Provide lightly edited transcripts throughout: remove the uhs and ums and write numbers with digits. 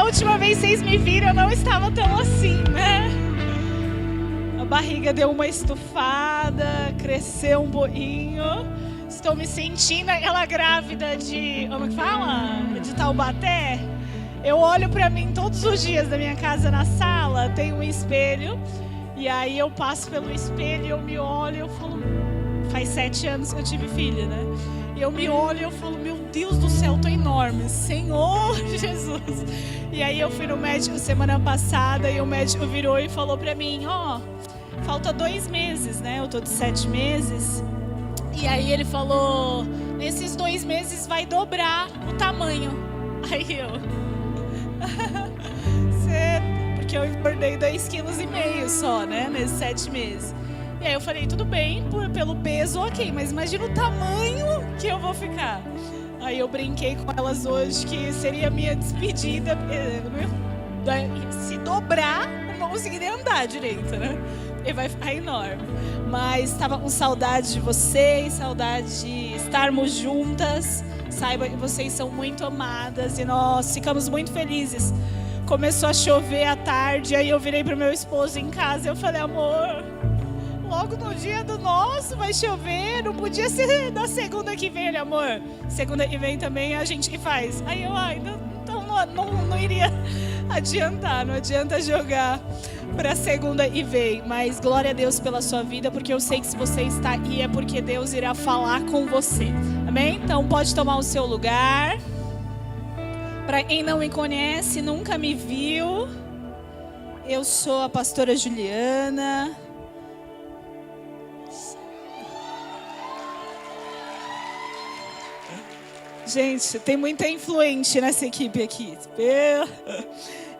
última vez vocês me viram, eu não estava tão assim, né? A barriga deu uma estufada, cresceu um pouquinho. Estou me sentindo aquela grávida de... Como que fala? De Taubaté. Eu olho pra mim todos os dias da minha casa na sala, tem um espelho. E aí eu passo pelo espelho, eu me olho e eu falo... Faz 7 anos que eu tive filha, né? E eu me olho e eu falo, meu Deus do céu, eu tô enorme, Senhor Jesus. E aí eu fui no médico semana passada e o médico virou e falou pra mim, falta 2 meses, né? Eu tô de 7 meses. E aí ele falou, nesses 2 meses vai dobrar o tamanho. Aí eu... Porque eu engordei 2,5 kg só, né? Nesses 7 meses. E aí eu falei, tudo bem, pelo peso, ok, mas imagina o tamanho que eu vou ficar. Aí eu brinquei com elas hoje que seria a minha despedida. Se dobrar, eu não conseguiria andar direito, né? Ele vai ficar enorme. Mas estava com saudade de vocês, saudade de estarmos juntas. Saiba que vocês são muito amadas e nós ficamos muito felizes. Começou a chover à tarde, aí eu virei para o meu esposo em casa e eu falei, amor... Logo no dia do nosso vai chover, não podia ser da segunda que vem, amor. Segunda que vem também a gente que faz. Aí eu, então não iria adiantar, não adianta jogar para segunda e vem. Mas glória a Deus pela sua vida, porque eu sei que se você está aqui é porque Deus irá falar com você. Amém? Então pode tomar o seu lugar. Para quem não me conhece, nunca me viu, eu sou a pastora Juliana. Gente, tem muita influente nessa equipe aqui.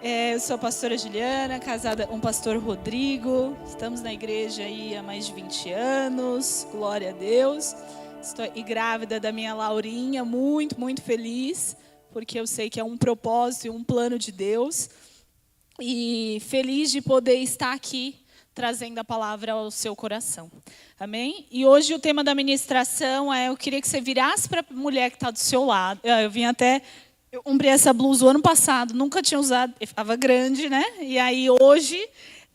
Eu sou a pastora Juliana, casada com o pastor Rodrigo. Estamos na igreja aí há mais de 20 anos. Glória a Deus. Estou aí grávida da minha Laurinha, muito, muito feliz. Porque eu sei que é um propósito e um plano de Deus. E feliz de poder estar aqui trazendo a palavra ao seu coração. Amém? E hoje o tema da ministração eu queria que você virasse para a mulher que está do seu lado. Eu comprei essa blusa o ano passado, nunca tinha usado, estava grande, né? E aí hoje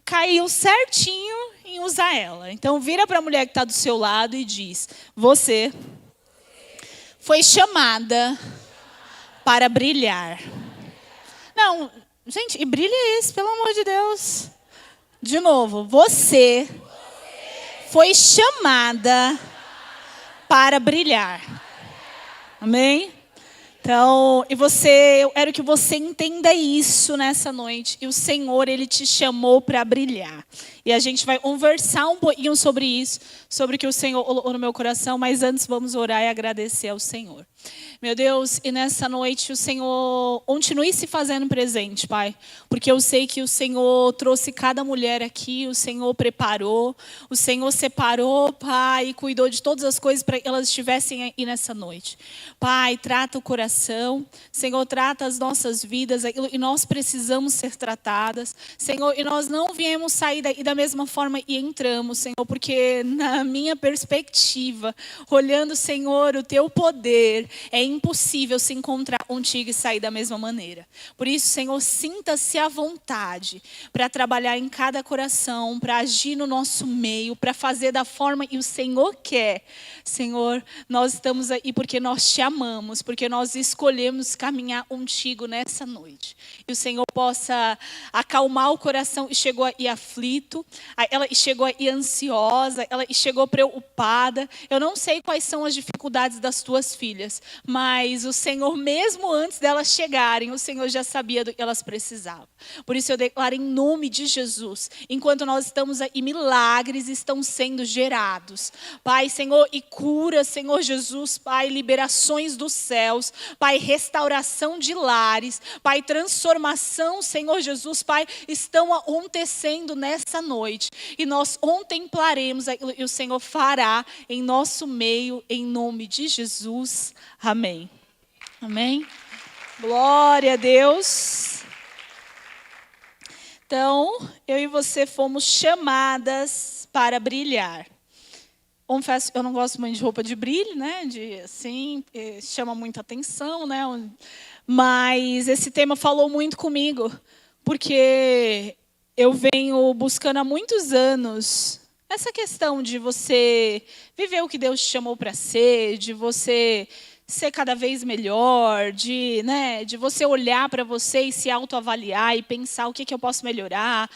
caiu certinho em usar ela. Então vira para a mulher que está do seu lado e diz, você foi chamada para brilhar. Não, gente, e brilha isso, pelo amor de Deus. De novo, você foi chamada para brilhar. Amém? Então, eu quero que você entenda isso nessa noite. E o Senhor, Ele te chamou para brilhar. E a gente vai conversar um pouquinho sobre isso, sobre o que o Senhor colocou no meu coração. Mas antes vamos orar e agradecer ao Senhor. Meu Deus, e nessa noite o Senhor continue se fazendo presente, Pai. Porque eu sei que o Senhor trouxe cada mulher aqui, o Senhor preparou, o Senhor separou, Pai, e cuidou de todas as coisas para que elas estivessem aí nessa noite. Pai, trata o coração, Senhor, trata as nossas vidas, e nós precisamos ser tratadas. Senhor, e nós não viemos sair daí da mesma forma e entramos, Senhor, porque na minha perspectiva, olhando, Senhor, o Teu poder, é impossível se encontrar contigo e sair da mesma maneira. Por isso, Senhor, sinta-se à vontade para trabalhar em cada coração, para agir no nosso meio, para fazer da forma que o Senhor quer. Senhor, nós estamos aí porque nós te amamos, porque nós escolhemos caminhar contigo nessa noite. E o Senhor possa acalmar o coração que chegou aí aflito, ela chegou aí ansiosa, ela chegou preocupada. Eu não sei quais são as dificuldades das tuas filhas, mas o Senhor, mesmo antes delas chegarem, o Senhor já sabia do que elas precisavam. Por isso eu declaro em nome de Jesus, enquanto nós estamos aí, milagres estão sendo gerados. Pai, Senhor, e cura, Senhor Jesus, Pai, liberações dos céus, Pai, restauração de lares, Pai, transformação, Senhor Jesus, Pai, estão acontecendo nessa noite. E nós contemplaremos aquilo que o Senhor fará em nosso meio, em nome de Jesus. Amém. Amém. Glória a Deus. Então, eu e você fomos chamadas para brilhar. Confesso, eu não gosto muito de roupa de brilho, né? De assim, chama muita atenção, né? Mas esse tema falou muito comigo, porque eu venho buscando há muitos anos essa questão de você viver o que Deus te chamou para ser, de você ser cada vez melhor, de você olhar para você e se autoavaliar e pensar o que eu posso melhorar,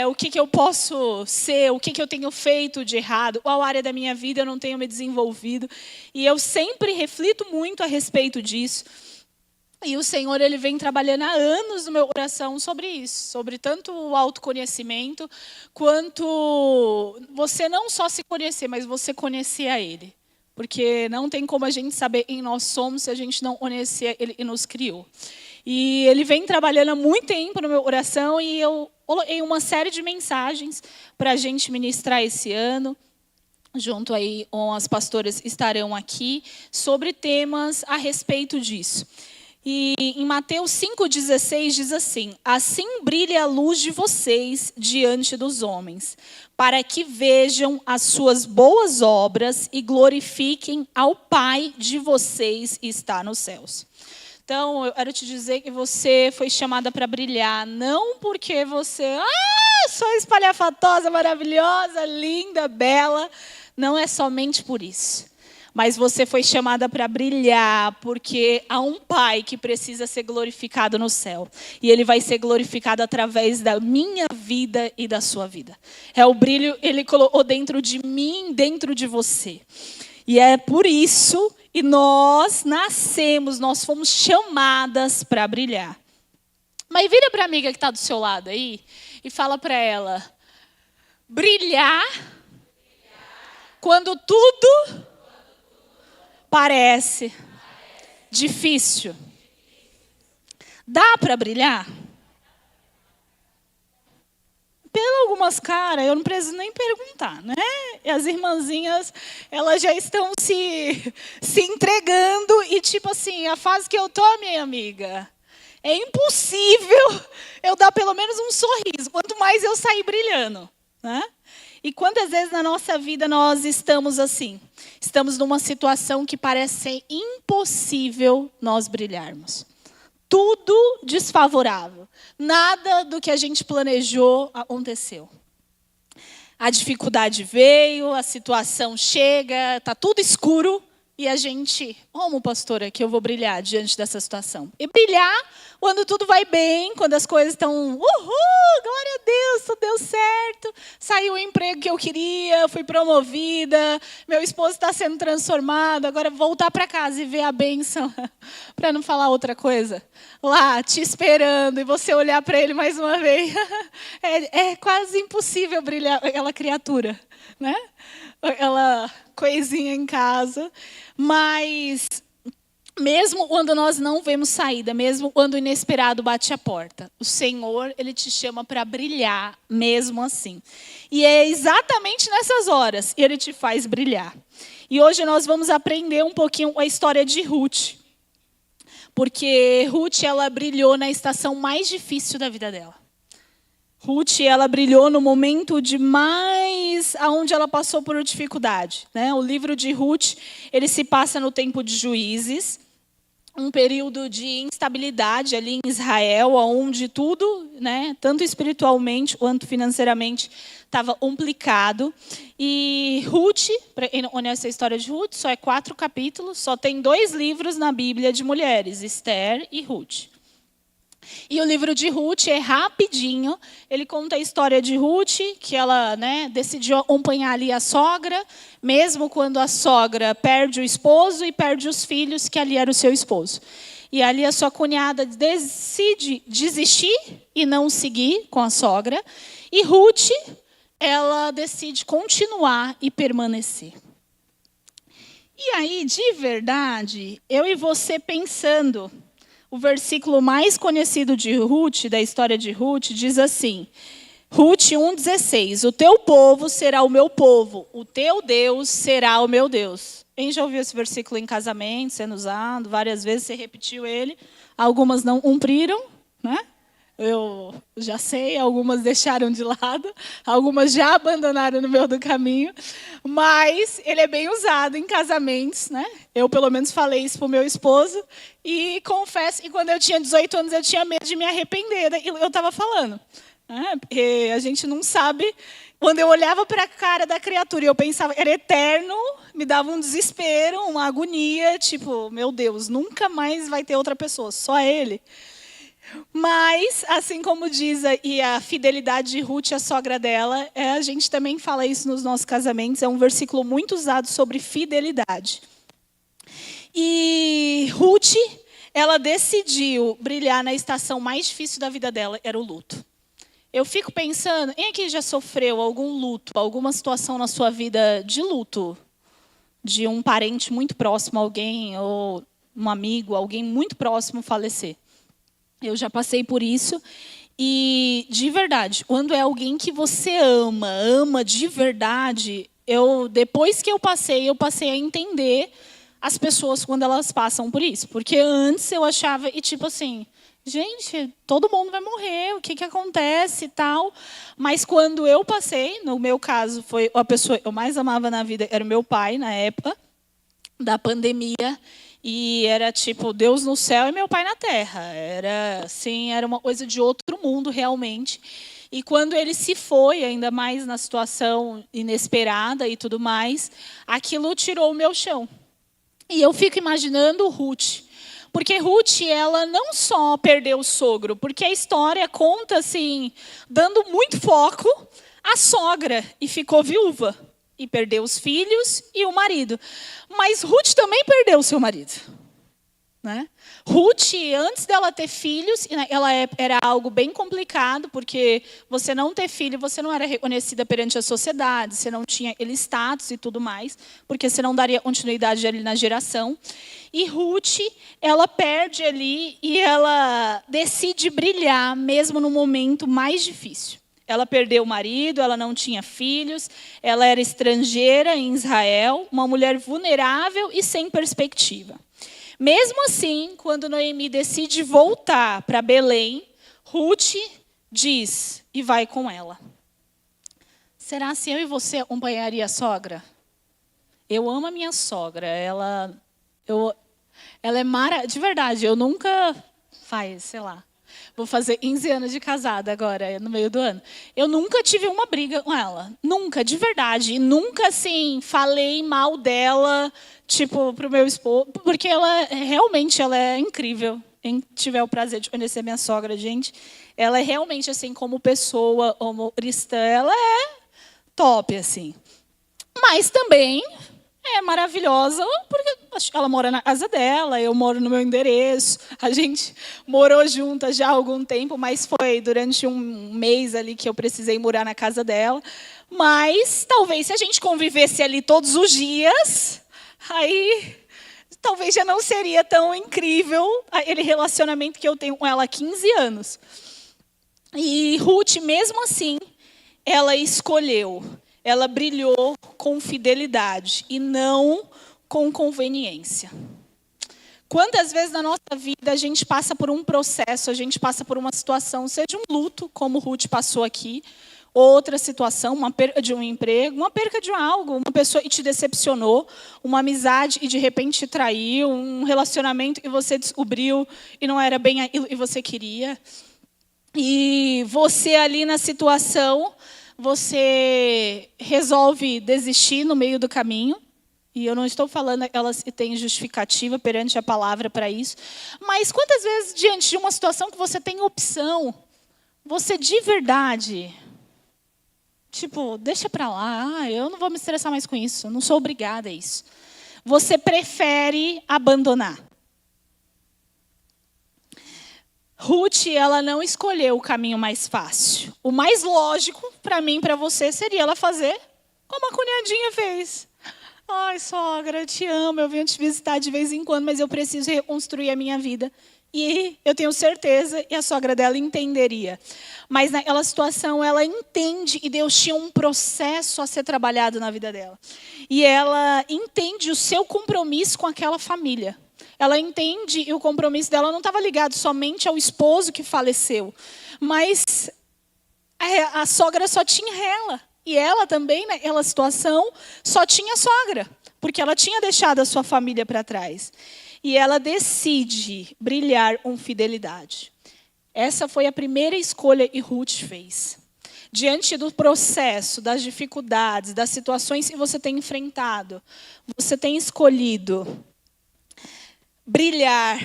o que eu posso ser, o que eu tenho feito de errado, qual área da minha vida eu não tenho me desenvolvido. E eu sempre reflito muito a respeito disso. E o Senhor, Ele vem trabalhando há anos no meu coração sobre isso, sobre tanto o autoconhecimento, quanto você não só se conhecer, mas você conhecer a Ele. Porque não tem como a gente saber quem nós somos se a gente não conhecer Ele que nos criou. E Ele vem trabalhando há muito tempo no meu coração e eu coloquei uma série de mensagens para a gente ministrar esse ano. Junto aí com as pastoras estarão aqui, sobre temas a respeito disso. E em Mateus 5,16 diz assim: assim brilha a luz de vocês diante dos homens, para que vejam as suas boas obras e glorifiquem ao Pai de vocês que está nos céus. Então, eu quero te dizer que você foi chamada para brilhar, não porque você, sou espalhafatosa, maravilhosa, linda, bela, não é somente por isso. Mas você foi chamada para brilhar, porque há um Pai que precisa ser glorificado no céu. E Ele vai ser glorificado através da minha vida e da sua vida. É o brilho, Ele colocou dentro de mim, dentro de você. E é por isso que nós nascemos, nós fomos chamadas para brilhar. Mas vira para a amiga que está do seu lado aí e fala para ela: brilhar quando tudo parece difícil. Dá para brilhar? Pelas algumas caras, eu não preciso nem perguntar, né? E as irmãzinhas, elas já estão se entregando e tipo assim, a fase que eu tô, minha amiga, é impossível eu dar pelo menos um sorriso, quanto mais eu sair brilhando, né? E quantas vezes na nossa vida nós estamos assim? Estamos numa situação que parece ser impossível nós brilharmos. Tudo desfavorável. Nada do que a gente planejou aconteceu. A dificuldade veio, a situação chega, está tudo escuro. E a gente, como pastora, que eu vou brilhar diante dessa situação? E brilhar quando tudo vai bem, quando as coisas estão, glória a Deus, tudo deu certo. Saiu o emprego que eu queria, fui promovida, meu esposo está sendo transformado. Agora voltar para casa e ver a bênção, para não falar outra coisa, lá te esperando e você olhar para ele mais uma vez. É quase impossível brilhar aquela criatura, né? Aquela coisinha em casa, mas mesmo quando nós não vemos saída, mesmo quando o inesperado bate a porta, o Senhor, Ele te chama para brilhar mesmo assim. E é exatamente nessas horas que Ele te faz brilhar. E hoje nós vamos aprender um pouquinho a história de Ruth. Porque Ruth, ela brilhou na estação mais difícil da vida dela. Ruth, ela brilhou no momento de mais, aonde ela passou por dificuldade, né? O livro de Ruth, ele se passa no tempo de Juízes, um período de instabilidade ali em Israel, onde tudo, né, tanto espiritualmente quanto financeiramente, estava complicado. E Ruth, para quem não conhece a história de Ruth, só é 4 capítulos, só tem 2 livros na Bíblia de mulheres, Esther e Ruth. E o livro de Ruth é rapidinho, ele conta a história de Ruth, que ela, né, decidiu acompanhar ali a sogra, mesmo quando a sogra perde o esposo e perde os filhos, que ali era o seu esposo. E ali a sua cunhada decide desistir e não seguir com a sogra. E Ruth, ela decide continuar e permanecer. E aí, de verdade, eu e você pensando... O versículo mais conhecido de Ruth, da história de Ruth, diz assim, Ruth 1,16, o teu povo será o meu povo, o teu Deus será o meu Deus. Quem já ouviu esse versículo em casamento, sendo usado várias vezes, você repetiu ele, algumas não cumpriram, né? Eu já sei, algumas deixaram de lado, algumas já abandonaram no meio do caminho, mas ele é bem usado em casamentos, né? Eu, pelo menos, falei isso para o meu esposo e confesso que quando eu tinha 18 anos eu tinha medo de me arrepender, e eu estava falando, né? Porque a gente não sabe. Quando eu olhava para a cara da criatura e eu pensava, era eterno, me dava um desespero, uma agonia, tipo, meu Deus, nunca mais vai ter outra pessoa, só ele. Mas, assim como diz a fidelidade de Ruth, a sogra dela, a gente também fala isso nos nossos casamentos, é um versículo muito usado sobre fidelidade. E Ruth, ela decidiu brilhar na estação mais difícil da vida dela, era o luto. Eu fico pensando, quem aqui já sofreu algum luto, alguma situação na sua vida de luto? De um parente muito próximo, alguém, ou um amigo, alguém muito próximo falecer. Eu já passei por isso. E, de verdade, quando é alguém que você ama de verdade, depois que eu passei a entender as pessoas quando elas passam por isso. Porque antes eu achava, e tipo assim, gente, todo mundo vai morrer, o que acontece e tal. Mas quando eu passei, no meu caso, foi a pessoa que eu mais amava na vida, era o meu pai, na época da pandemia. E era tipo, Deus no céu e meu pai na terra. Era assim, era uma coisa de outro mundo, realmente. E quando ele se foi, ainda mais na situação inesperada e tudo mais, aquilo tirou o meu chão. E eu fico imaginando Ruth. Porque Ruth, ela não só perdeu o sogro, porque a história conta, assim, dando muito foco à sogra e ficou viúva. E perdeu os filhos e o marido. Mas Ruth também perdeu o seu marido. Né? Ruth, antes dela ter filhos, era algo bem complicado, porque você não ter filho, você não era reconhecida perante a sociedade, você não tinha aquele status e tudo mais, porque você não daria continuidade ali na geração. E Ruth, ela perde ali e ela decide brilhar, mesmo no momento mais difícil. Ela perdeu o marido, ela não tinha filhos, ela era estrangeira em Israel, uma mulher vulnerável e sem perspectiva. Mesmo assim, quando Noemi decide voltar para Belém, Ruth diz e vai com ela. Será que eu e você acompanharia a sogra? Eu amo a minha sogra, ela é maravilhosa, de verdade, eu nunca vou fazer 15 anos de casada agora, no meio do ano. Eu nunca tive uma briga com ela. Nunca, de verdade. E nunca, assim, falei mal dela, tipo, pro meu esposo. Porque ela é incrível. Quem tiver o prazer de conhecer minha sogra, gente, ela é realmente, assim, como pessoa, como cristã, ela é top, assim. Mas também é maravilhosa, porque ela mora na casa dela, eu moro no meu endereço. A gente morou juntas já há algum tempo, mas foi durante um mês ali que eu precisei morar na casa dela. Mas talvez se a gente convivesse ali todos os dias, aí talvez já não seria tão incrível aquele relacionamento que eu tenho com ela há 15 anos. E Ruth, mesmo assim, ela escolheu. Ela brilhou com fidelidade e não com conveniência. Quantas vezes na nossa vida a gente passa por um processo, a gente passa por uma situação, seja um luto, como Ruth passou aqui, outra situação, uma perda de um emprego, uma perda de algo, uma pessoa que te decepcionou, uma amizade e de repente te traiu, um relacionamento que você descobriu e não era bem aquilo que você queria. E você ali na situação, você resolve desistir no meio do caminho. E eu não estou falando que elas têm justificativa perante a palavra para isso. Mas quantas vezes, diante de uma situação que você tem opção, você de verdade, tipo, deixa para lá, eu não vou me estressar mais com isso, eu não sou obrigada a isso. Você prefere abandonar. Ruth, ela não escolheu o caminho mais fácil. O mais lógico para mim e para você seria ela fazer como a cunhadinha fez. Ai, sogra, eu te amo, eu venho te visitar de vez em quando, mas eu preciso reconstruir a minha vida. E eu tenho certeza, e a sogra dela entenderia. Mas naquela situação, ela entende, e Deus tinha um processo a ser trabalhado na vida dela. E ela entende o seu compromisso com aquela família. Ela entende, e o compromisso dela não estava ligado somente ao esposo que faleceu, mas a sogra só tinha ela. E ela também, naquela situação, só tinha sogra, porque ela tinha deixado a sua família para trás. E ela decide brilhar com fidelidade. Essa foi a primeira escolha que Ruth fez. Diante do processo, das dificuldades, das situações que você tem enfrentado, você tem escolhido brilhar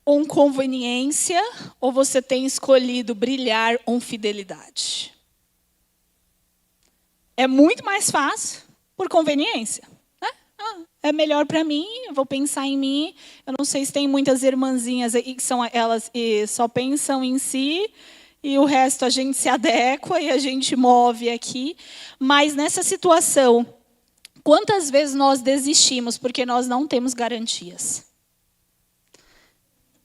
com conveniência ou você tem escolhido brilhar com fidelidade? É muito mais fácil por conveniência, né? É melhor para mim, eu vou pensar em mim. Eu não sei se tem muitas irmãzinhas aí que são elas e só pensam em si e o resto a gente se adequa e a gente move aqui. Mas nessa situação, quantas vezes nós desistimos porque nós não temos garantias?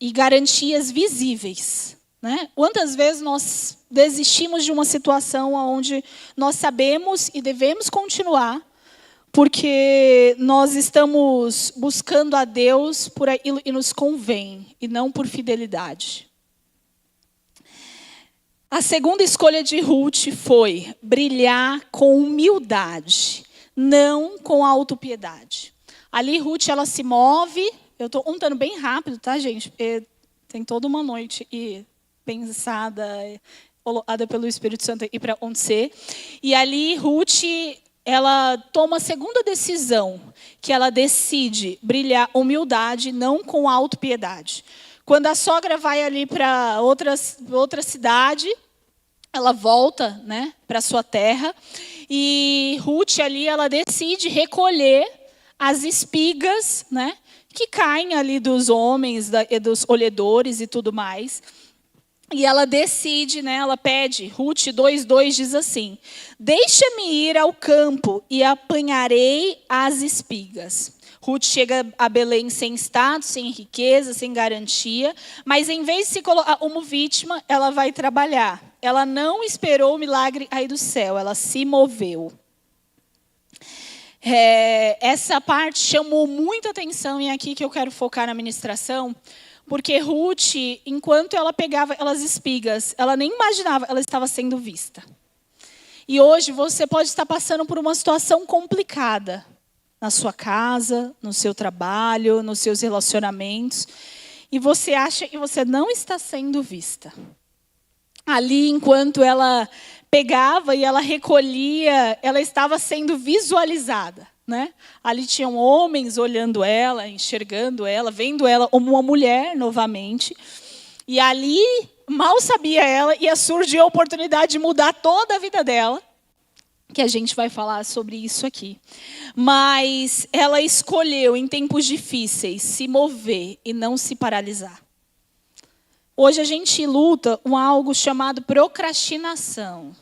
E garantias visíveis. Né? Quantas vezes nós desistimos de uma situação onde nós sabemos e devemos continuar, porque nós estamos buscando a Deus por aquilo que nos convém, e não por fidelidade. A segunda escolha de Ruth foi brilhar com humildade, não com autopiedade. Ali Ruth ela se move, eu estou contando bem rápido, tá, gente? Porque tem toda uma noite e pensada, colocada pelo Espírito Santo e para acontecer. E ali Ruth, ela toma a segunda decisão, que ela decide brilhar humildade, não com autopiedade. Quando a sogra vai ali para outra cidade, ela volta, né, para sua terra, e Ruth ali ela decide recolher as espigas, né, que caem ali dos homens, dos colhedores e tudo mais. E ela decide, né, ela pede, Ruth 2:2 diz assim: deixa-me ir ao campo e apanharei as espigas. Ruth chega a Belém sem status, sem riqueza, sem garantia, mas em vez de se colocar como vítima, ela vai trabalhar. Ela não esperou o milagre cair do céu, ela se moveu. Essa parte chamou muita atenção e é aqui que eu quero focar na ministração, porque Ruth, enquanto ela pegava aquelas espigas, ela nem imaginava que ela estava sendo vista. E hoje você pode estar passando por uma situação complicada na sua casa, no seu trabalho, nos seus relacionamentos, e você acha que você não está sendo vista. Ali, enquanto ela pegava e ela recolhia, ela estava sendo visualizada, né? Ali tinham homens olhando ela, enxergando ela, vendo ela como uma mulher novamente. E ali, mal sabia ela, ia surgir a oportunidade de mudar toda a vida dela, que a gente vai falar sobre isso aqui. Mas ela escolheu, em tempos difíceis, se mover e não se paralisar. Hoje a gente luta com algo chamado procrastinação.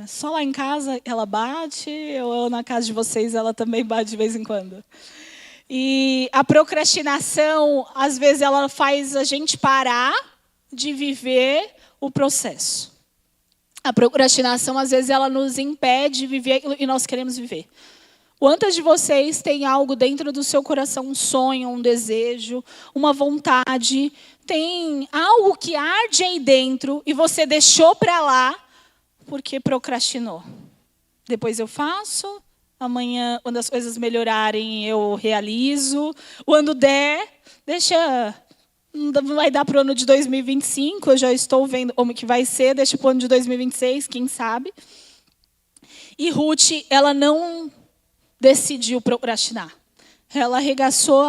Só lá em casa ela bate, ou na casa de vocês ela também bate de vez em quando. E a procrastinação, às vezes, ela faz a gente parar de viver o processo. A procrastinação, às vezes, ela nos impede de viver aquilo que nós queremos viver. Quantas de vocês têm algo dentro do seu coração, um sonho, um desejo, uma vontade, tem algo que arde aí dentro e você deixou para lá porque procrastinou? Depois eu faço, amanhã, quando as coisas melhorarem, eu realizo. Quando der, deixa... Não vai dar para o ano de 2025, eu já estou vendo como que vai ser, deixa para o ano de 2026, quem sabe. E Ruth, ela não decidiu procrastinar. Ela arregaçou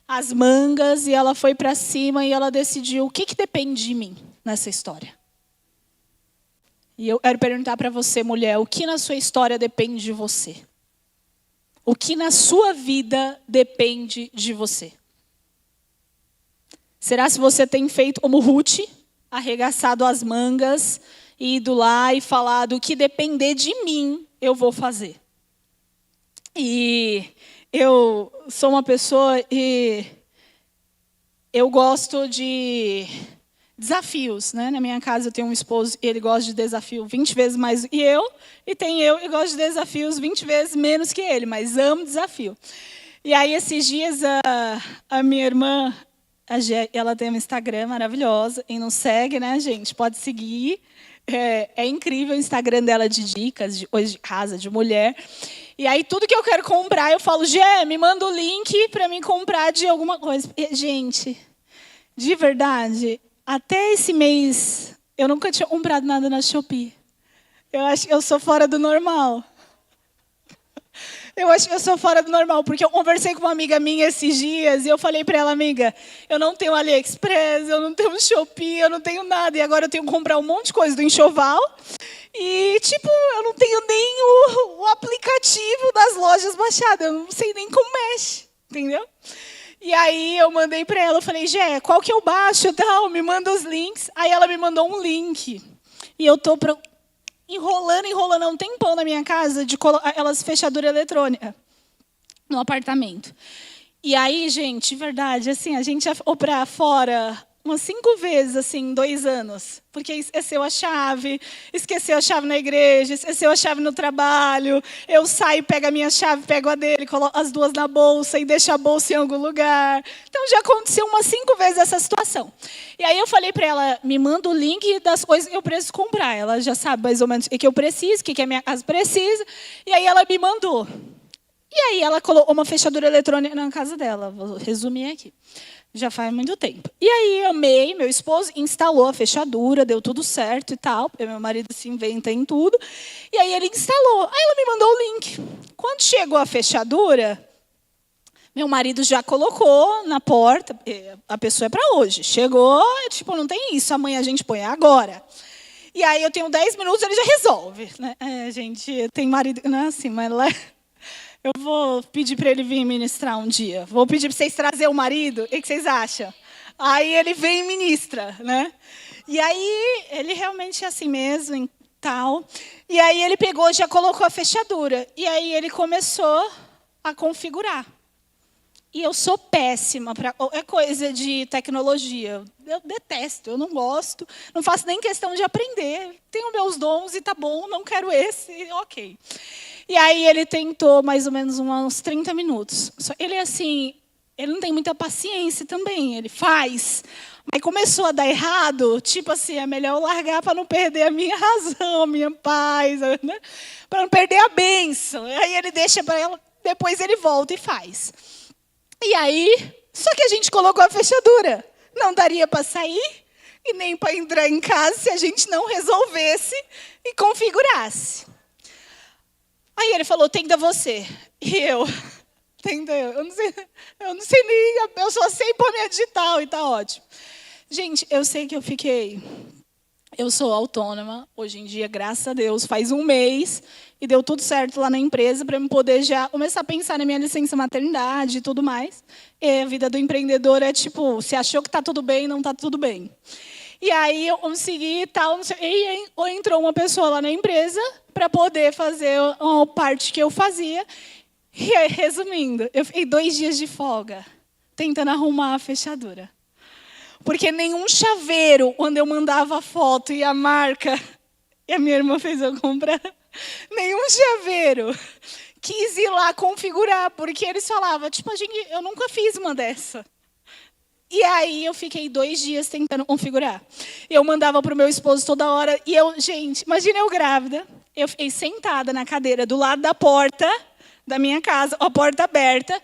as mangas e ela foi para cima e ela decidiu o que depende de mim nessa história. E eu quero perguntar para você, mulher, o que na sua história depende de você? O que na sua vida depende de você? Será se você tem feito como Ruth, arregaçado as mangas, e ido lá e falado, o que depender de mim, eu vou fazer? E eu sou uma pessoa e eu gosto de desafios, né? Na minha casa eu tenho um esposo e ele gosta de desafio 20 vezes mais do que eu, e tem eu e gosto de desafios 20 vezes menos que ele, mas amo desafio. E aí, esses dias, a minha irmã, ela tem um Instagram maravilhosa. E não segue, né, gente? Pode seguir. É incrível o Instagram dela de dicas, hoje de casa, de mulher. E aí, tudo que eu quero comprar, eu falo, Gê, me manda o link para mim comprar de alguma coisa. E, gente, de verdade, até esse mês, eu nunca tinha comprado nada na Shopee. Eu acho que eu sou fora do normal. Eu acho que eu sou fora do normal, porque eu conversei com uma amiga minha esses dias e eu falei para ela, amiga, eu não tenho AliExpress, eu não tenho Shopee, eu não tenho nada. E agora eu tenho que comprar um monte de coisa do enxoval. E, tipo, eu não tenho nem o aplicativo das lojas baixado. Eu não sei nem como mexe, entendeu? E aí eu mandei para ela, eu falei, Gé, qual que eu baixo? Tal, me manda os links. Aí ela me mandou um link. E eu tô enrolando há um tempão na minha casa de elas fechadura eletrônica no apartamento. E aí, gente, de verdade, assim, a gente já foi para fora umas 5 vezes, assim, em 2 anos. Porque esqueceu a chave na igreja, esqueceu a chave no trabalho. Eu saio, pego a minha chave, pego a dele, coloco as duas na bolsa e deixo a bolsa em algum lugar. Então, já aconteceu umas 5 vezes essa situação. E aí eu falei para ela, me manda o link das coisas que eu preciso comprar. Ela já sabe mais ou menos o que eu preciso, o que a minha casa precisa. E aí ela me mandou. E aí ela colocou uma fechadura eletrônica na casa dela. Vou resumir aqui. Já faz muito tempo. E aí, meu esposo instalou a fechadura, deu tudo certo e tal, porque meu marido se inventa em tudo. E aí ele instalou. Aí ela me mandou o link. Quando chegou a fechadura, meu marido já colocou na porta. A pessoa é para hoje. Chegou, tipo, não tem isso, amanhã a gente põe agora. E aí eu tenho 10 minutos, ele já resolve. Né? Gente, tem marido, não é assim, mas lá... Eu vou pedir para ele vir ministrar um dia. Vou pedir para vocês trazerem o marido. O que vocês acham? Aí ele vem e ministra, né? E aí ele realmente é assim mesmo, e tal. E aí ele pegou, já colocou a fechadura. E aí ele começou a configurar. E eu sou péssima para qualquer coisa de tecnologia. Eu detesto, eu não gosto. Não faço nem questão de aprender. Tenho meus dons e tá bom, não quero esse, ok. E aí ele tentou mais ou menos uns 30 minutos. Ele assim, ele não tem muita paciência também, ele faz. Mas começou a dar errado, tipo assim, é melhor eu largar para não perder a minha razão, a minha paz, né? Para não perder a bênção. Aí ele deixa para ela, depois ele volta e faz. E aí, só que a gente colocou a fechadura. Não daria para sair e nem para entrar em casa se a gente não resolvesse e configurasse. Aí ele falou, tenta você. E eu, tenta eu não sei nem, eu só sei pôr minha digital e tá ótimo. Gente, eu sei que eu sou autônoma, hoje em dia, graças a Deus, faz 1 mês, e deu tudo certo lá na empresa para eu poder já começar a pensar na minha licença maternidade e tudo mais. E a vida do empreendedor é tipo, se achou que está tudo bem, não está tudo bem. E aí eu consegui e tal, e entrou uma pessoa lá na empresa para poder fazer a parte que eu fazia. E aí, resumindo, eu fiquei 2 dias de folga, tentando arrumar a fechadura. Porque nenhum chaveiro, quando eu mandava a foto e a marca, e a minha irmã fez eu comprar, nenhum chaveiro quis ir lá configurar, porque eles falavam, tipo, gente, eu nunca fiz uma dessa. E aí eu fiquei 2 dias tentando configurar. Eu mandava para o meu esposo toda hora, e gente, imagina eu grávida, eu fiquei sentada na cadeira do lado da porta da minha casa, a porta aberta.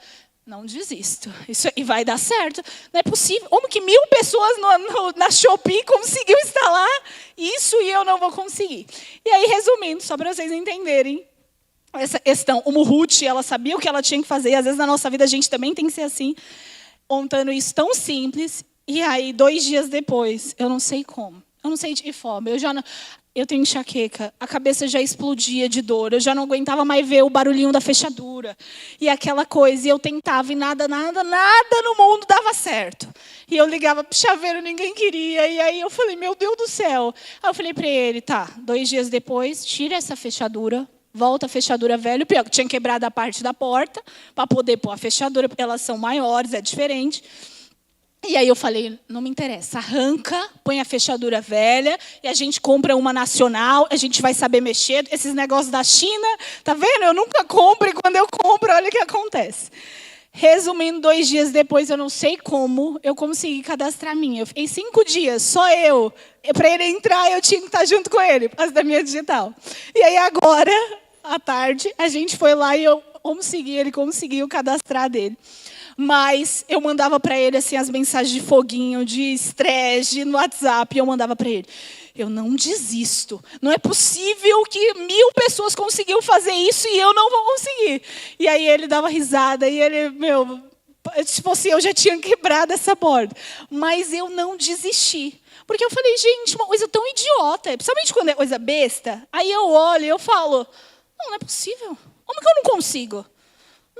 Não desisto. Isso aí vai dar certo. Não é possível. Como que 1000 pessoas na Shopee conseguiu instalar isso e eu não vou conseguir? E aí, resumindo, só para vocês entenderem essa questão. Como Ruth, ela sabia o que ela tinha que fazer. Às vezes, na nossa vida, a gente também tem que ser assim. Montando isso tão simples. E aí, 2 dias depois, eu não sei como. Eu não sei de que forma. Eu tenho enxaqueca, a cabeça já explodia de dor, eu já não aguentava mais ver o barulhinho da fechadura. E aquela coisa, e eu tentava, e nada no mundo dava certo. E eu ligava para o chaveiro, ninguém queria. E aí eu falei, meu Deus do céu. Aí eu falei para ele, tá, 2 dias depois, tira essa fechadura, volta a fechadura velha. Pior que tinha quebrado a parte da porta, para poder pôr a fechadura, porque elas são maiores, é diferente. E aí eu falei, não me interessa, arranca, põe a fechadura velha e a gente compra uma nacional, a gente vai saber mexer. Esses negócios da China, tá vendo? Eu nunca compro e quando eu compro, olha o que acontece. Resumindo, 2 dias depois, eu não sei como, eu consegui cadastrar a minha. Eu fiquei 5 dias, só eu. Para ele entrar, eu tinha que estar junto com ele, por causa da minha digital. E aí agora, à tarde, a gente foi lá e ele conseguiu cadastrar dele. Mas eu mandava para ele assim, as mensagens de foguinho, de estresse, no WhatsApp, e eu mandava para ele. Eu não desisto. Não é possível que 1000 pessoas conseguiram fazer isso e eu não vou conseguir. E aí ele dava risada e ele, tipo assim, eu já tinha quebrado essa borda. Mas eu não desisti. Porque eu falei, gente, uma coisa tão idiota, principalmente quando é coisa besta. Aí eu olho e eu falo, não é possível. Como que eu não consigo?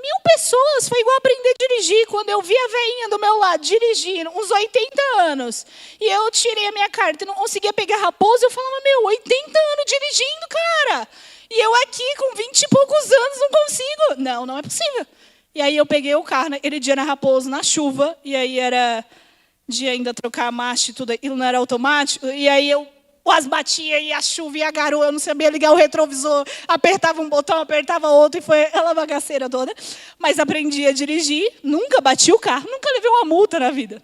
1000 pessoas, foi igual aprender a dirigir. Quando eu vi a veinha do meu lado dirigindo, uns 80 anos, e eu tirei a minha carta e não conseguia pegar Raposo, eu falava, 80 anos dirigindo, cara. E eu aqui com 20 e poucos anos não consigo. Não é possível. E aí eu peguei o carro, aquele dia na Raposo, na chuva, e aí era de ainda trocar a marcha e tudo, aquilo não era automático, e aí eu quase batia, e a chuva e a garoa, eu não sabia ligar o retrovisor, apertava um botão, apertava outro, e foi aquela bagaceira toda. Mas aprendi a dirigir, nunca bati o carro, nunca levei uma multa na vida.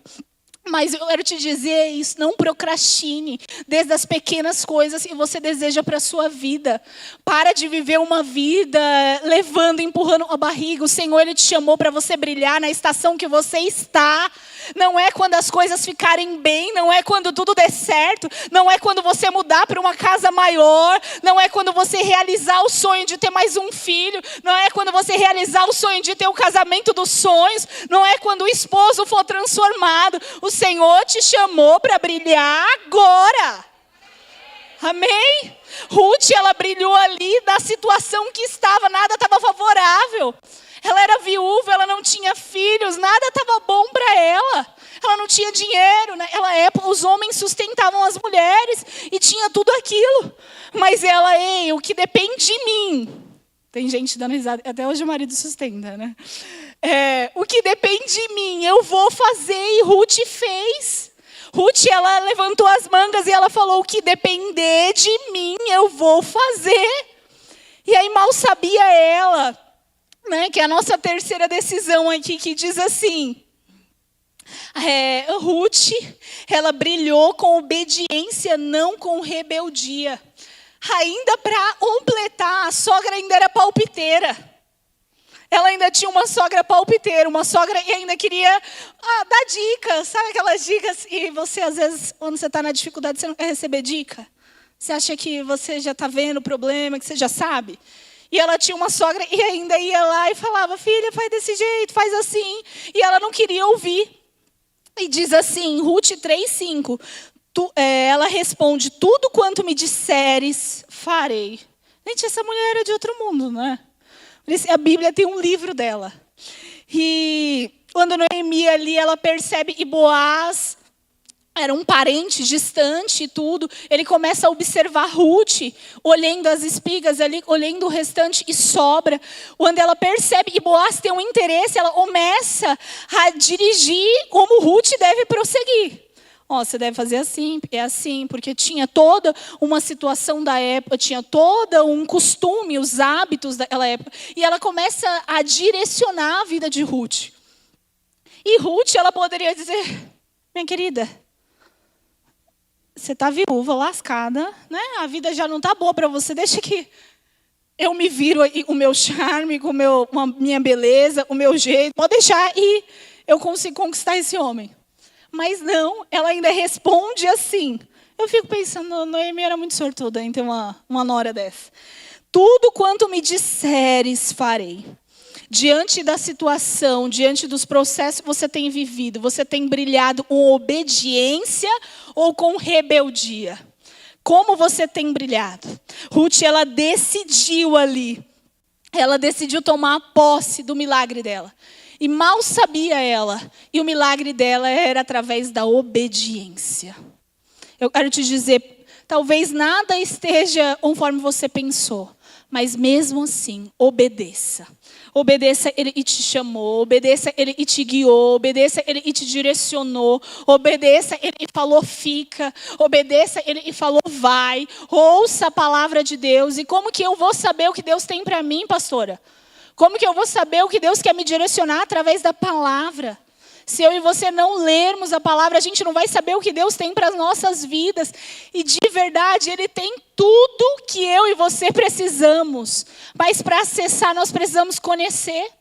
Mas eu quero te dizer isso, não procrastine, desde as pequenas coisas que você deseja para a sua vida. Para de viver uma vida levando, empurrando a barriga. O Senhor, Ele te chamou para você brilhar na estação que você está. Não é quando as coisas ficarem bem, não é quando tudo der certo, não é quando você mudar para uma casa maior, não é quando você realizar o sonho de ter mais um filho, não é quando você realizar o sonho de ter o casamento dos sonhos, não é quando o esposo for transformado. O Senhor te chamou para brilhar agora. Amém? Ruth, ela brilhou ali da situação que estava, nada estava favorável. Ela era viúva, ela não tinha filhos, nada estava bom para ela. Ela não tinha dinheiro. Naquela época, os homens sustentavam as mulheres e tinha tudo aquilo. Mas ela, o que depende de mim. Tem gente dando risada, até hoje o marido sustenta, né? O que depende de mim, eu vou fazer, e Ruth fez. Ruth, ela levantou as mangas e ela falou, o que depender de mim, eu vou fazer. E aí mal sabia ela, que é a nossa terceira decisão aqui, que diz assim, Ruth, ela brilhou com obediência, não com rebeldia. Ainda para completar, a sogra ainda era palpiteira. Ela ainda tinha uma sogra palpiteira, uma sogra que ainda queria dar dicas. Sabe aquelas dicas? E você, às vezes, quando você está na dificuldade, você não quer receber dica? Você acha que você já está vendo o problema, que você já sabe? E ela tinha uma sogra e ainda ia lá e falava, filha, faz desse jeito, faz assim. E ela não queria ouvir. E diz assim, Ruth 3:5, ela responde, tudo quanto me disseres, farei. Gente, essa mulher era de outro mundo, não é? A Bíblia tem um livro dela. E quando Noemi ali, ela percebe que Boaz era um parente distante e tudo, ele começa a observar Ruth, olhando as espigas ali, olhando o restante e sobra. Quando ela percebe que Boaz tem um interesse, ela começa a dirigir como Ruth deve prosseguir. Você deve fazer assim, é assim, porque tinha toda uma situação da época, tinha todo um costume, os hábitos daquela época. E ela começa a direcionar a vida de Ruth. E Ruth, ela poderia dizer, minha querida, você está viúva, lascada, né? A vida já não está boa para você, deixa que eu me viro aí, o meu charme, com a minha beleza, o meu jeito, pode deixar e eu consigo conquistar esse homem. Mas não, ela ainda responde assim. Eu fico pensando, Noemi era muito sortuda em ter uma nora dessa. Tudo quanto me disseres, farei. Diante da situação, diante dos processos que você tem vivido, você tem brilhado com obediência ou com rebeldia? Como você tem brilhado? Ruth, ela decidiu ali. Ela decidiu tomar posse do milagre dela. E mal sabia ela, e o milagre dela era através da obediência. Eu quero te dizer, talvez nada esteja conforme você pensou, mas mesmo assim, obedeça. Obedeça, Ele te chamou, obedeça, Ele te guiou, obedeça, Ele te direcionou, obedeça, Ele falou fica, obedeça, Ele falou vai, ouça a palavra de Deus. E como que eu vou saber o que Deus tem para mim, pastora? Como que eu vou saber o que Deus quer me direcionar através da palavra? Se eu e você não lermos a palavra, a gente não vai saber o que Deus tem para as nossas vidas. E de verdade, Ele tem tudo que eu e você precisamos. Mas para acessar, nós precisamos conhecer.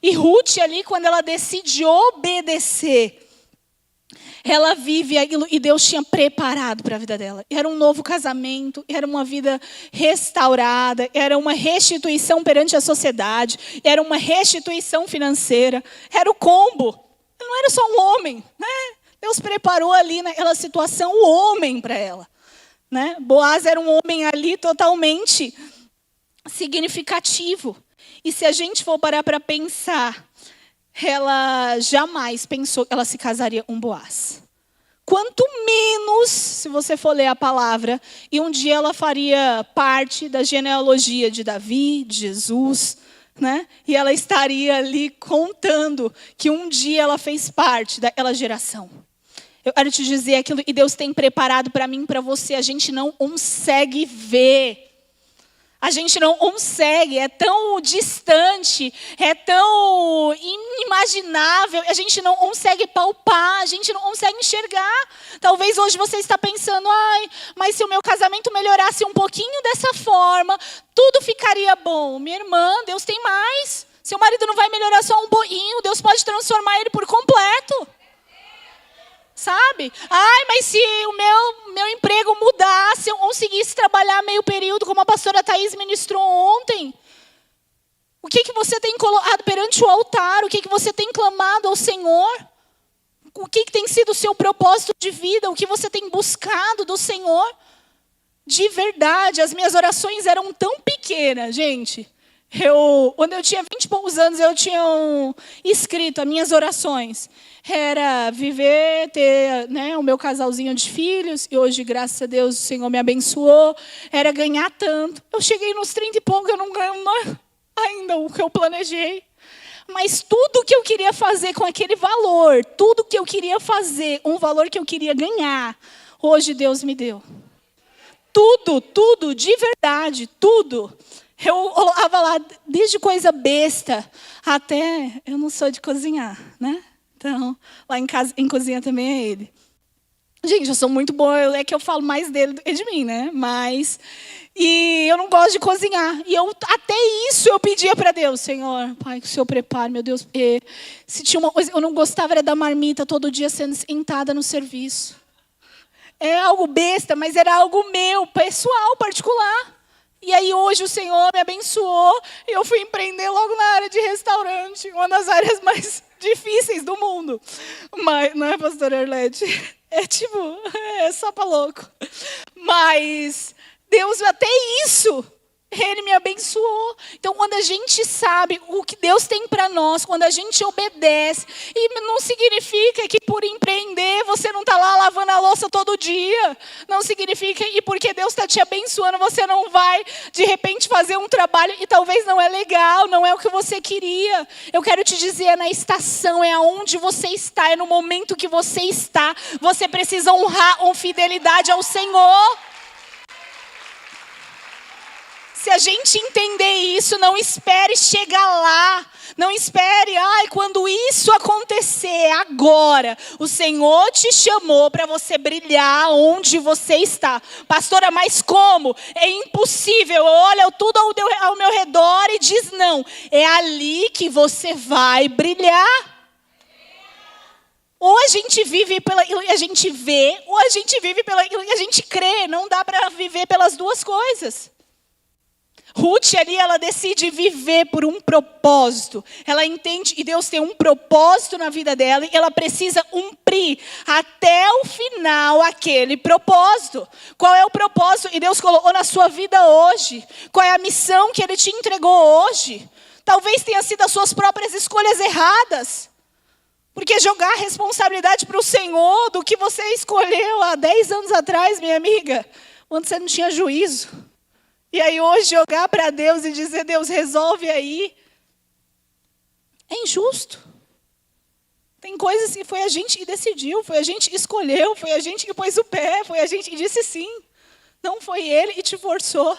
E Ruth ali, quando ela decide obedecer, ela vive aquilo e Deus tinha preparado para a vida dela. Era um novo casamento, era uma vida restaurada, era uma restituição perante a sociedade, era uma restituição financeira, era o combo. Não era só um homem, né? Deus preparou ali naquela situação o homem para ela, né? Boaz era um homem ali totalmente significativo. E se a gente for parar para pensar, ela jamais pensou que ela se casaria com Boaz. Quanto menos, se você for ler a palavra, e um dia ela faria parte da genealogia de Davi, de Jesus, né? E ela estaria ali contando que um dia ela fez parte daquela geração. Eu quero te dizer aquilo que Deus tem preparado para mim e para você. A gente não consegue ver. A gente não consegue, é tão distante, é tão inimaginável, a gente não consegue palpar, a gente não consegue enxergar. Talvez hoje você está pensando, mas se o meu casamento melhorasse um pouquinho dessa forma, tudo ficaria bom. Minha irmã, Deus tem mais. Seu marido não vai melhorar só um pouquinho, Deus pode transformar ele por completo. Sabe? Mas se o meu emprego mudasse, se eu conseguisse trabalhar meio período, como a pastora Thaís ministrou ontem, o que você tem colocado perante o altar? O que você tem clamado ao Senhor? O que tem sido o seu propósito de vida? O que você tem buscado do Senhor? De verdade, as minhas orações eram tão pequenas, gente. Quando eu tinha 20 e poucos anos, eu tinha escrito as minhas orações. Era viver, ter, né, o meu casalzinho de filhos. E hoje, graças a Deus, o Senhor me abençoou. Era ganhar tanto. Eu cheguei nos 30 e pouco, eu não ganho ainda o que eu planejei. Mas tudo que eu queria fazer com aquele valor, tudo que eu queria fazer, um valor que eu queria ganhar, hoje Deus me deu. Tudo, de verdade, tudo. Eu olhava lá, desde coisa besta até... Eu não sou de cozinhar, né? Então, lá em casa, em cozinha também é ele. Gente, eu sou muito boa, é que eu falo mais dele do que de mim, né? E eu não gosto de cozinhar. E até isso eu pedia para Deus, Senhor, Pai, que o Senhor prepare, meu Deus. Se tinha uma coisa, eu não gostava era da marmita todo dia sendo sentada no serviço. É algo besta, mas era algo meu, pessoal, particular. E aí hoje o Senhor me abençoou e eu fui empreender logo na área de restaurante, uma das áreas mais difíceis do mundo. Mas, não é, pastora Arlete? É só para louco. Mas Deus, até isso, Ele me abençoou. Então, quando a gente sabe o que Deus tem para nós, quando a gente obedece, e não significa que por empreender você não está lá lavando a louça todo dia. Não significa que porque Deus está te abençoando, você não vai, de repente, fazer um trabalho e talvez não é legal, não é o que você queria. Eu quero te dizer, é na estação, é aonde você está, é no momento que você está. Você precisa honrar com fidelidade ao Senhor. Se a gente entender isso, não espere chegar lá. Não espere, quando isso acontecer, agora. O Senhor te chamou para você brilhar onde você está. Pastora, mas como? É impossível. Olha tudo ao meu redor e diz não. É ali que você vai brilhar. Ou a gente vive pela que a gente vê, ou a gente vive pela que a gente crê. Não dá para viver pelas duas coisas. Ruth ali, ela decide viver por um propósito. Ela entende que Deus tem um propósito na vida dela e ela precisa cumprir até o final aquele propósito. Qual é o propósito que Deus colocou na sua vida hoje? Qual é a missão que Ele te entregou hoje? Talvez tenha sido as suas próprias escolhas erradas. Porque jogar a responsabilidade para o Senhor do que você escolheu há 10 anos atrás, minha amiga, quando você não tinha juízo. E aí hoje jogar para Deus e dizer, Deus, resolve aí, é injusto. Tem coisas que foi a gente que decidiu, foi a gente que escolheu, foi a gente que pôs o pé, foi a gente que disse sim. Não foi Ele que te forçou.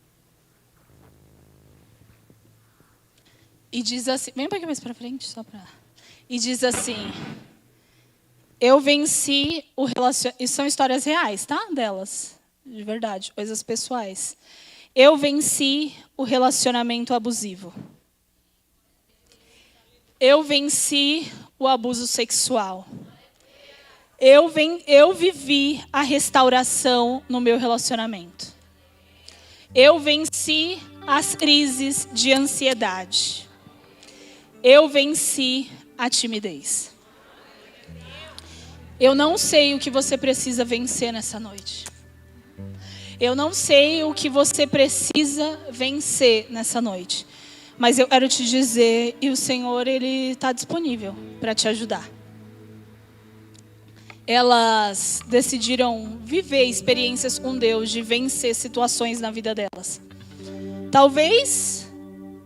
E diz assim, vem um pouquinho mais para frente, só para... E diz assim, eu venci o relacionamento... Isso são histórias reais, tá? Delas, de verdade, coisas pessoais. Eu venci o relacionamento abusivo. Eu venci o abuso sexual. Eu vivi a restauração no meu relacionamento. Eu venci as crises de ansiedade. Eu venci a timidez. Eu não sei o que você precisa vencer nessa noite. Eu não sei o que você precisa vencer nessa noite. Mas eu quero te dizer, e o Senhor, Ele está disponível para te ajudar. Elas decidiram viver experiências com Deus, de vencer situações na vida delas. Talvez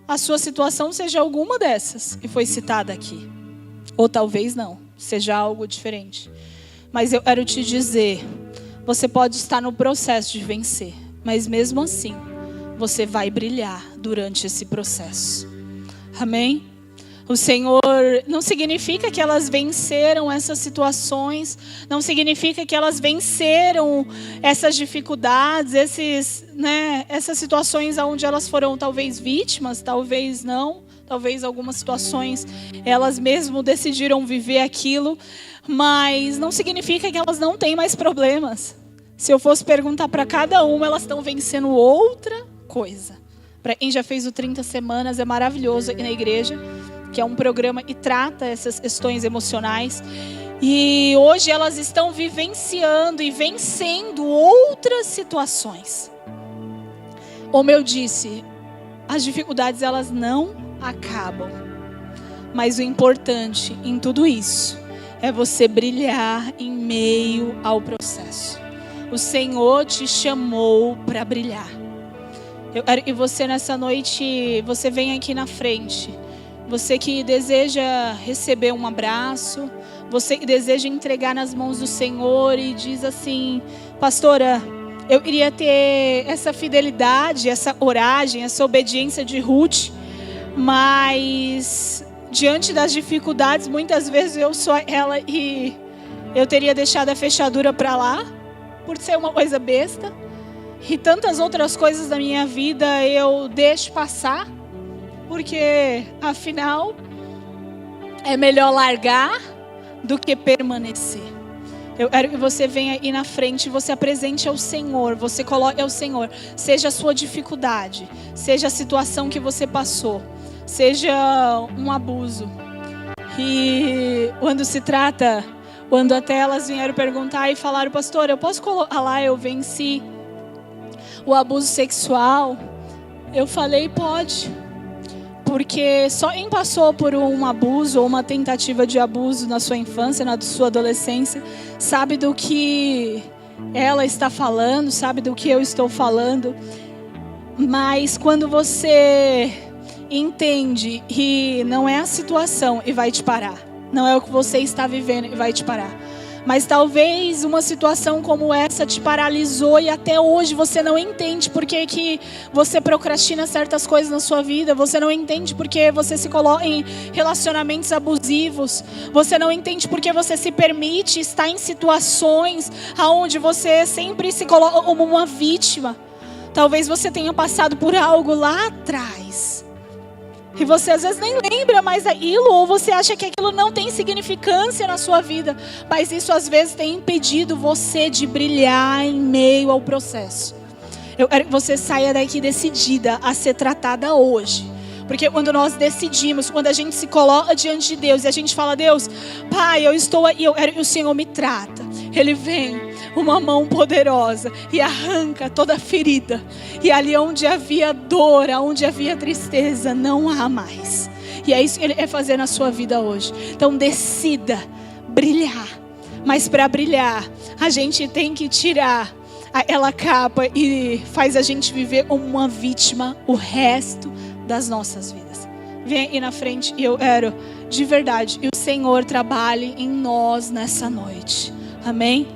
a sua situação seja alguma dessas que foi citada aqui. Ou talvez não, seja algo diferente. Mas eu quero te dizer, você pode estar no processo de vencer, mas mesmo assim, você vai brilhar durante esse processo. Amém? O Senhor não significa que elas venceram essas situações, não significa que elas venceram essas dificuldades, essas situações onde elas foram talvez vítimas, talvez não, talvez algumas situações elas mesmo decidiram viver aquilo, mas não significa que elas não têm mais problemas. Se eu fosse perguntar para cada uma, elas estão vencendo outra coisa. Para quem já fez o 30 semanas, é maravilhoso aqui na igreja, que é um programa que trata essas questões emocionais. E hoje elas estão vivenciando e vencendo outras situações. Como eu disse, as dificuldades elas não acabam. Mas o importante em tudo isso é você brilhar em meio ao processo. O Senhor te chamou para brilhar. Eu quero que você nessa noite, você venha aqui na frente. Você que deseja receber um abraço, você que deseja entregar nas mãos do Senhor e diz assim, pastora, eu queria ter essa fidelidade, essa coragem, essa obediência de Ruth, mas diante das dificuldades, muitas vezes eu sou ela e eu teria deixado a fechadura para lá, por ser uma coisa besta, e tantas outras coisas da minha vida eu deixo passar, porque afinal é melhor largar do que permanecer. Eu quero que você venha aí na frente, você apresente ao Senhor, você coloque ao Senhor, seja a sua dificuldade, seja a situação que você passou, seja um abuso. E quando até elas vieram perguntar e falaram, pastor, eu posso colocar lá, eu venci o abuso sexual? Eu falei, pode. Porque só quem passou por um abuso ou uma tentativa de abuso na sua infância, na sua adolescência, sabe do que ela está falando, sabe do que eu estou falando. Mas quando você entende que não é a situação e vai te parar, não é o que você está vivendo e vai te parar, mas talvez uma situação como essa te paralisou e até hoje você não entende por que você procrastina certas coisas na sua vida. Você não entende por que você se coloca em relacionamentos abusivos. Você não entende por que você se permite estar em situações onde você sempre se coloca como uma vítima. Talvez você tenha passado por algo lá atrás. E você às vezes nem lembra mais daquilo, ou você acha que aquilo não tem significância na sua vida. Mas isso às vezes tem impedido você de brilhar em meio ao processo. Eu quero que você saia daqui decidida a ser tratada hoje. Porque quando nós decidimos, quando a gente se coloca diante de Deus e a gente fala, Deus, Pai, eu estou aí, eu quero que o Senhor me trata. Ele vem, uma mão poderosa, e arranca toda a ferida. E ali onde havia dor, onde havia tristeza, não há mais. E é isso que Ele quer fazer na sua vida hoje. Então decida brilhar. Mas para brilhar, a gente tem que tirar aquela capa e faz a gente viver como uma vítima o resto das nossas vidas. Vem aí na frente e eu quero de verdade que o Senhor trabalhe em nós nessa noite. Amém?